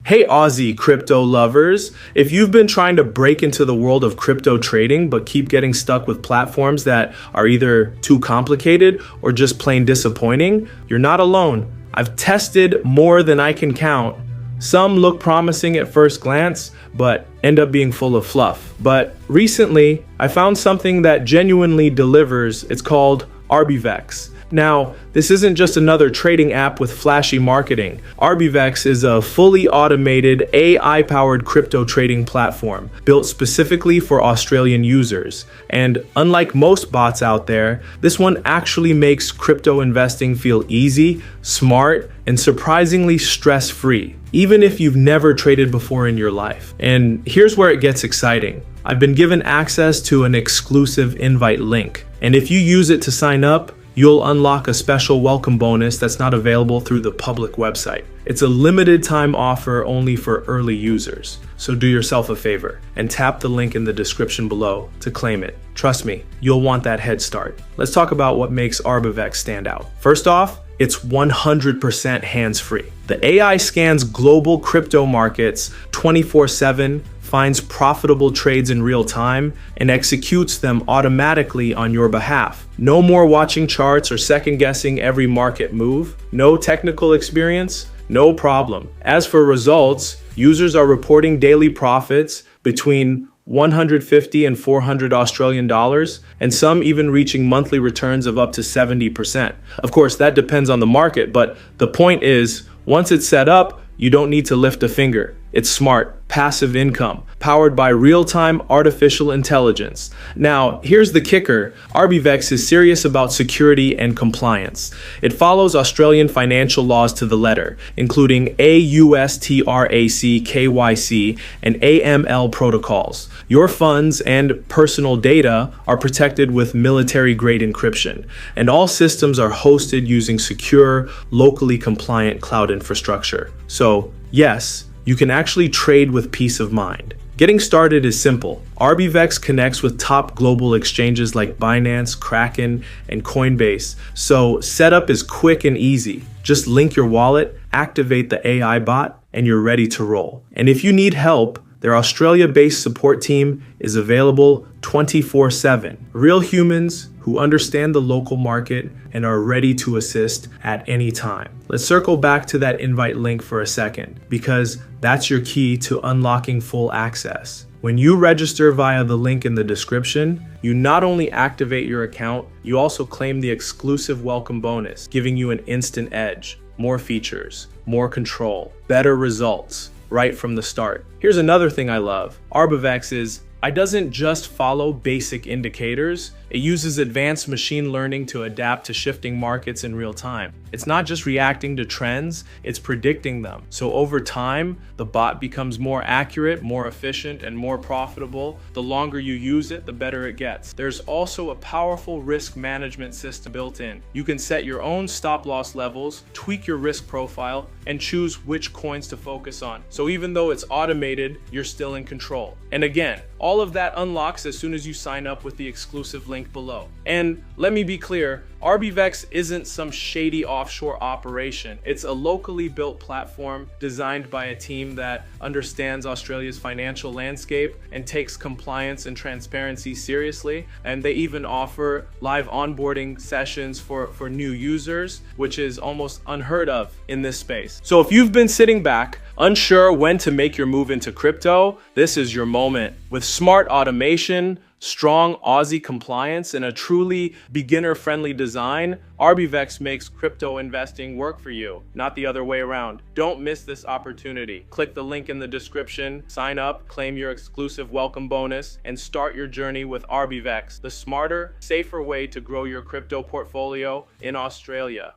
Hey Aussie crypto lovers, if you've been trying to break into the world of crypto trading but keep getting stuck with platforms that are either too complicated or just plain disappointing, you're not alone. I've tested more than I can count. Some look promising at first glance, but end up being full of fluff. But recently, I found something that genuinely delivers. It's called Arbivex. Now, this isn't just another trading app with flashy marketing. Arbivex is a fully automated AI-powered crypto trading platform built specifically for Australian users. And unlike most bots out there, this one actually makes crypto investing feel easy, smart, and surprisingly stress-free, even if you've never traded before in your life. And here's where it gets exciting. I've been given access to an exclusive invite link, and if you use it to sign up, you'll unlock a special welcome bonus that's not available through the public website. It's a limited time offer only for early users. So do yourself a favor and tap the link in the description below to claim it. Trust me, you'll want that head start. Let's talk about what makes Arbivex stand out. First off, it's 100% hands-free. The AI scans global crypto markets 24/7, finds profitable trades in real time, and executes them automatically on your behalf. No more watching charts or second-guessing every market move. No technical experience? No problem. As for results, users are reporting daily profits between 150 and 400 Australian dollars, and some even reaching monthly returns of up to 70%. Of course, that depends on the market, but the point is, once it's set up, you don't need to lift a finger. It's smart, passive income, powered by real-time artificial intelligence. Now, here's the kicker. Arbivex is serious about security and compliance. It follows Australian financial laws to the letter, including AUSTRAC, KYC, and AML protocols. Your funds and personal data are protected with military-grade encryption, and all systems are hosted using secure, locally compliant cloud infrastructure. So, yes, you can actually trade with peace of mind. Getting started is simple. Arbivex connects with top global exchanges like Binance, Kraken, and Coinbase, so setup is quick and easy. Just link your wallet, activate the AI bot, and you're ready to roll. And if you need help, their Australia-based support team is available 24/7. Real humans who understand the local market and are ready to assist at any time. Let's circle back to that invite link for a second, because that's your key to unlocking full access. When you register via the link in the description, you not only activate your account, you also claim the exclusive welcome bonus, giving you an instant edge, more features, more control, better results right from the start. Here's another thing I love. Arbivex doesn't just follow basic indicators. It uses advanced machine learning to adapt to shifting markets in real time. It's not just reacting to trends, it's predicting them. So over time, the bot becomes more accurate, more efficient, and more profitable. The longer you use it, the better it gets. There's also a powerful risk management system built in. You can set your own stop loss levels, tweak your risk profile, and choose which coins to focus on. So even though it's automated, you're still in control. And again, all of that unlocks as soon as you sign up with the exclusive link below. And let me be clear, Arbivex isn't some shady offshore operation. It's a locally built platform designed by a team that understands Australia's financial landscape and takes compliance and transparency seriously. And they even offer live onboarding sessions for new users, which is almost unheard of in this space. So if you've been sitting back, unsure when to make your move into crypto, this is your moment. With smart automation, strong Aussie compliance, and a truly beginner-friendly design, Arbivex makes crypto investing work for you, not the other way around. Don't miss this opportunity. Click the link in the description, sign up, claim your exclusive welcome bonus, and start your journey with Arbivex, the smarter, safer way to grow your crypto portfolio in Australia.